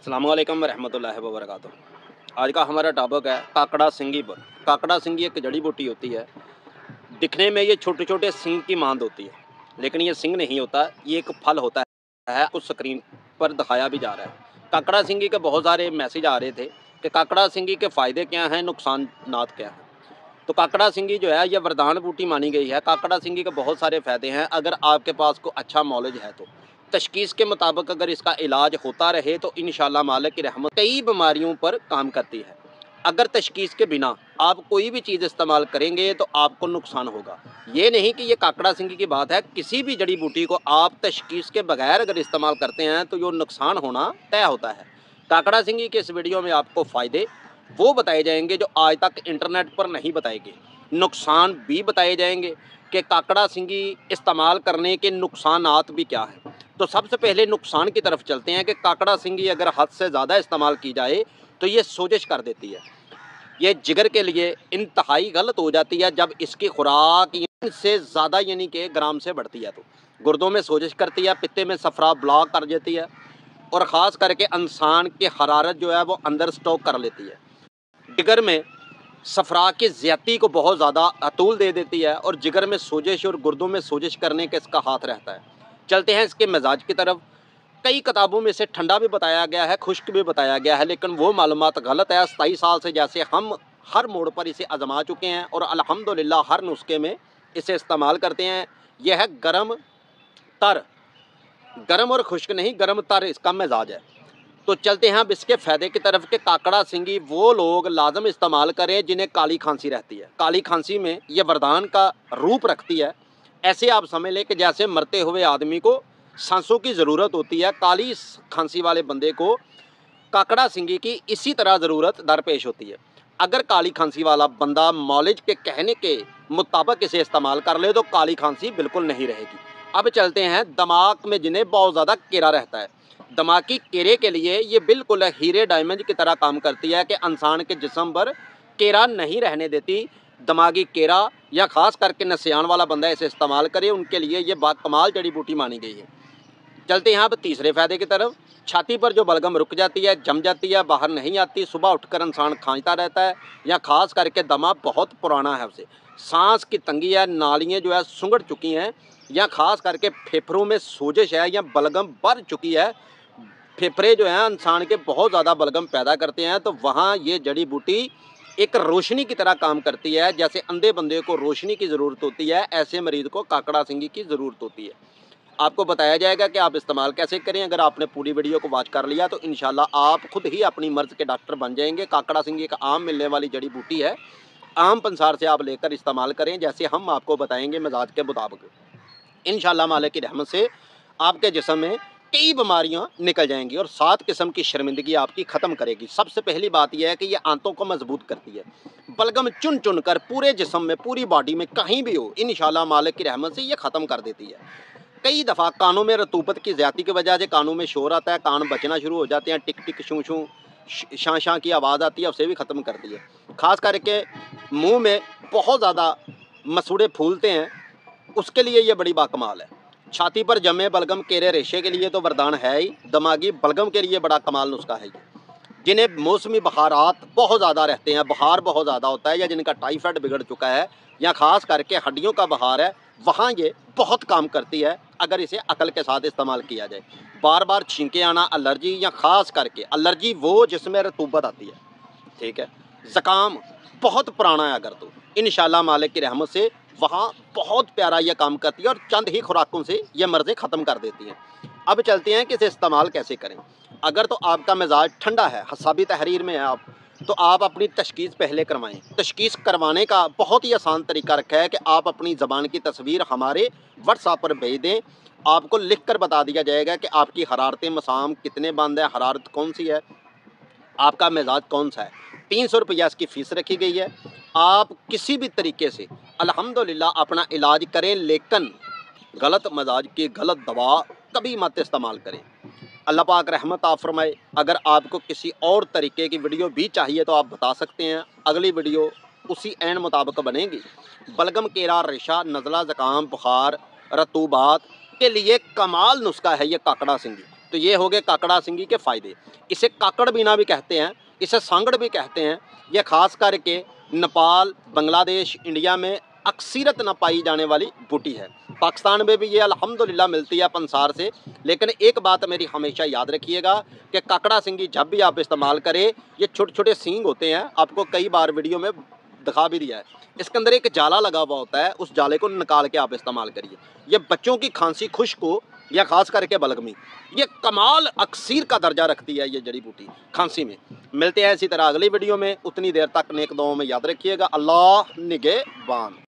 अस्सलाम वालेकुम रहमतुल्लाहि व बरकातुहू। आज का हमारा टॉपिक है काकड़ा सिंगी पर। काकड़ा सिंगी एक जड़ी बूटी होती है। दिखने में ये छोटे छोटे सिंग की मांद होती है, लेकिन ये सिंग नहीं होता, ये एक फल होता है। कुछ स्क्रीन पर दिखाया भी जा रहा है। काकड़ा सिंगी के बहुत सारे मैसेज आ रहे थे कि काकड़ा सिंगी के फ़ायदे क्या हैं, नुकसानात क्या हैं। तो काकड़ा सिंगी जो है ये वरदान बूटी मानी गई है। काकड़ा सिंगी के बहुत सारे फ़ायदे हैं अगर आपके पास को अच्छा नॉलेज है तो। तशख़ीस के मुताबिक अगर इसका इलाज होता रहे तो इंशाअल्लाह मालिक की रहमत कई बीमारियों पर काम करती है। अगर तशख़ीस के बिना आप कोई भी चीज़ इस्तेमाल करेंगे तो आपको नुकसान होगा। ये नहीं कि ये काकड़ा सिंगी की बात है, किसी भी जड़ी बूटी को आप तशख़ीस के बगैर अगर इस्तेमाल करते हैं तो जो नुकसान होना तय होता है। काकड़ा सिंगी के इस वीडियो में आपको फ़ायदे वो बताए जाएंगे जो आज तक इंटरनेट पर नहीं बताए गए। नुकसान भी बताए जाएंगे कि काकड़ा सिंगी इस्तेमाल करने के नुकसानात भी क्या हैं। तो सबसे पहले नुकसान की तरफ चलते हैं कि काकड़ा सिंगी अगर हद से ज़्यादा इस्तेमाल की जाए तो ये सोजिश कर देती है। ये जिगर के लिए इंतहाई गलत हो जाती है जब इसकी खुराक से ज़्यादा यानी कि ग्राम से बढ़ती है तो गुर्दों में सोजिश करती है, पित्ते में सफरा ब्लॉक कर देती है और ख़ास करके इंसान की हरारत जो है वो अंदर स्टॉक कर लेती है। जिगर में सफरा की ज़्यादती को बहुत ज़्यादा अतूल दे देती है और जिगर में सोजिश और गुर्दों में सोजिश करने का इसका हाथ रहता है। चलते हैं इसके मिजाज की तरफ। कई किताबों में से ठंडा भी बताया गया है, खुश्क भी बताया गया है, लेकिन वो मालूमात गलत है। 27 साल से जैसे हम हर मोड़ पर इसे आजमा चुके हैं और अल्हम्दुलिल्लाह हर नुस्खे में इसे इस्तेमाल करते हैं। यह है गर्म तर, गर्म और खुश्क नहीं, गर्म तर इसका मिजाज है। तो चलते हैं अब इसके फ़ायदे की तरफ कि काकड़ा सिंगी वो लोग लाजम इस्तेमाल करें जिन्हें काली खांसी रहती है। काली खांसी में ये वरदान का रूप रखती है। ऐसे आप समझ लें कि जैसे मरते हुए आदमी को सांसों की ज़रूरत होती है, काली खांसी वाले बंदे को काकड़ा सिंगी की इसी तरह ज़रूरत दरपेश होती है। अगर काली खांसी वाला बंदा मौलिज के कहने के मुताबिक इसे इस्तेमाल कर ले तो काली खांसी बिल्कुल नहीं रहेगी। अब चलते हैं दिमाग में जिन्हें बहुत ज़्यादा केरा रहता है। दिमागी केरे के लिए ये बिल्कुल हीरे डायमंड की तरह काम करती है कि इंसान के जिस्म पर केरा नहीं रहने देती। दिमागी केरा या ख़ास करके नसियान वाला बंदा इसे इस्तेमाल करे, उनके लिए ये बाकमाल जड़ी बूटी मानी गई है। चलते हैं अब तीसरे फ़ायदे की तरफ। छाती पर जो बलगम रुक जाती है, जम जाती है, बाहर नहीं आती, सुबह उठकर इंसान खांसता रहता है या ख़ास करके दमा बहुत पुराना है, उसे सांस की तंगी है, नालियाँ जो है सुंगड़ चुकी हैं या ख़ास करके फेफड़ों में सोजिश है या बलगम बढ़ चुकी है, फेफड़े जो हैं इंसान के बहुत ज़्यादा बलगम पैदा करते हैं, तो वहाँ ये जड़ी बूटी एक रोशनी की तरह काम करती है। जैसे अंधे बंदे को रोशनी की ज़रूरत होती है, ऐसे मरीज़ को काकड़ा सिंगी की ज़रूरत होती है। आपको बताया जाएगा कि आप इस्तेमाल कैसे करें। अगर आपने पूरी वीडियो को वॉच कर लिया तो इंशाल्लाह आप खुद ही अपनी मर्ज़ के डॉक्टर बन जाएंगे। काकड़ा सिंगी एक आम मिलने वाली जड़ी बूटी है, आम पंसार से आप लेकर इस्तेमाल करें जैसे हम आपको बताएंगे मिजाज के मुताबिक। इंशाल्लाह मालिक की रहमत से आपके जिस्म में कई बीमारियां निकल जाएंगी और 7 किस्म की शर्मिंदगी आपकी ख़त्म करेगी। सबसे पहली बात यह है कि यह आंतों को मजबूत करती है। बलगम चुन चुन कर पूरे जिस्म में, पूरी बॉडी में कहीं भी हो, इंशाल्लाह मालिक की रहमत से यह ख़त्म कर देती है। कई दफ़ा कानों में रतूबत की ज़्यादती की वजह से कानों में शोर आता है, कान बचना शुरू हो जाते हैं, टिक टिक शूँ शूँ शां शां की आवाज़ आती है, उसे भी ख़त्म करती है। ख़ास करके मुंह में बहुत ज़्यादा मसूड़े फूलते हैं, उसके लिए ये बड़ी बाकमाल है। छाती पर जमे बलगम केरे रेशे के लिए तो वरदान है ही, दिमागी बलगम के लिए बड़ा कमाल नुस्खा है ये। जिन्हें मौसमी बहारात बहुत ज़्यादा रहते हैं, बुखार बहुत ज़्यादा होता है, या जिनका टाइफाइड बिगड़ चुका है या ख़ास करके हड्डियों का बुखार है, वहाँ ये बहुत काम करती है अगर इसे अकल के साथ इस्तेमाल किया जाए। बार बार छींके आना, एलर्जी या ख़ास करके एलर्जी वो जिसमें रतूबत आती है, ठीक है, ज़ुकाम बहुत पुराना है अगर, तो इंशाल्लाह मालिक की रहमत से वहाँ बहुत प्यारा यह काम करती है और चंद ही खुराकों से यह मर्ज़ें ख़त्म कर देती हैं। अब चलते हैं कि इसे इस्तेमाल कैसे करें। अगर तो आपका मिजाज ठंडा है, हसाबी तहरीर में है आप, तो आप अपनी तशख़ीस पहले करवाएं। तशख़ीस करवाने का बहुत ही आसान तरीका रखा है कि आप अपनी ज़बान की तस्वीर हमारे व्हाट्सएप पर भेज दें। आपको लिख कर बता दिया जाएगा कि आपकी हरारतें मसाम कितने बंद है, हरारत कौन सी है, आपका मिजाज कौन सा है। 300 रुपया इसकी फ़ीस रखी गई है। आप किसी भी तरीके से अल्हम्दुलिल्लाह अपना इलाज करें, लेकिन गलत मिजाज की गलत दवा कभी मत इस्तेमाल करें। अल्लाह पाक रहमत आप फरमाए। अगर आपको किसी और तरीके की वीडियो भी चाहिए तो आप बता सकते हैं, अगली वीडियो उसी एन मुताबिक बनेगी। बलगम केरा रेशा, नज़ला, ज़ुकाम, बुखार, रतूबात के लिए कमाल नुस्खा है ये काकड़ा सिंगी। तो ये हो गए काकड़ा सिंगी के फ़ायदे। इसे काकड़ बीना भी कहते हैं, इसे सांगड़ भी कहते हैं। यह खास करके नेपाल, बांग्लादेश, इंडिया में अक्सरत न पाई जाने वाली बूटी है। पाकिस्तान में भी ये अल्हम्दुलिल्लाह मिलती है पंसार से। लेकिन एक बात मेरी हमेशा याद रखिएगा कि काकड़ा सिंगी जब भी आप इस्तेमाल करें, ये छोटे छोटे सींग होते हैं, आपको कई बार वीडियो में दिखा भी दिया है। इसके अंदर एक जाला लगा हुआ होता है, उस जाले को निकाल के आप इस्तेमाल करिए। ये बच्चों की खांसी खुश्क को या खास करके बलगमी, ये कमाल अक्सीर का दर्जा रखती है ये जड़ी बूटी खांसी में। मिलते हैं इसी तरह अगली वीडियो में, उतनी देर तक नेक दुआओं में याद रखिएगा। अल्लाह निगहबान।